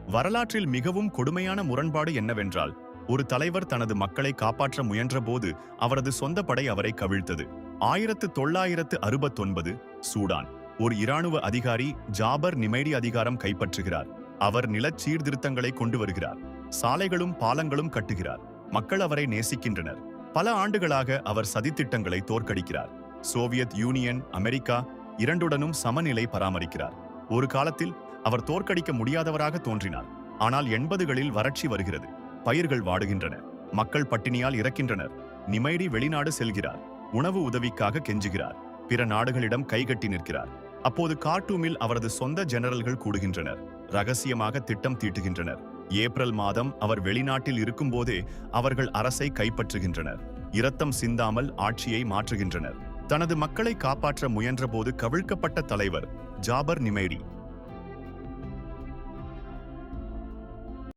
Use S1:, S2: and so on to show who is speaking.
S1: வரலாற்றில் மிகவும் கொடுமையான முரண்பாடு என்னவென்றால், ஒரு தலைவர் தனது மக்களை காப்பாற்ற முயன்றபோது அவரது சொந்த படை அவரை கவிழ்த்தது. 1969 சூடான். ஒரு இராணுவ அதிகாரி ஜாபர் நிமைடி அதிகாரம் கைப்பற்றுகிறார். அவர் நிலச் சீர்திருத்தங்களை கொண்டு வருகிறார். சாலைகளும் பாலங்களும் கட்டுகிறார். மக்கள் அவரை நேசிக்கின்றனர். பல ஆண்டுகளாக அவர் சதித்திட்டங்களை தோற்கடிக்கிறார். சோவியத் யூனியன், அமெரிக்கா இரண்டுடனும் சமநிலை பராமரிக்கிறார். ஒரு காலத்தில் அவர் தோற்கடிக்க முடியாதவராக தோன்றினார். ஆனால் 80களில் வறட்சி வருகிறது. பயிர்கள் வாடுகின்றன. மக்கள் பட்டினியால் இறக்கின்றனர். நிமைடி வெளிநாடு செல்கிறார். உணவு உதவிக்காக கெஞ்சுகிறார். பிற நாடுகளிடம் கைகட்டி நிற்கிறார். அப்போது கார்ட்டூமில் அவரது சொந்த ஜெனரல்கள் கூடுகின்றனர். ரகசியமாக திட்டம் தீட்டுகின்றனர். ஏப்ரல் மாதம் அவர் வெளிநாட்டில் இருக்கும்போதே அவர்கள் அரசை கைப்பற்றுகின்றனர். இரத்தம் சிந்தாமல் ஆட்சியை மாற்றுகின்றனர். தனது மக்களை காப்பாற்ற முயன்றபோது கவிழ்க்கப்பட்ட தலைவர் ஜாபர் நிமைடி.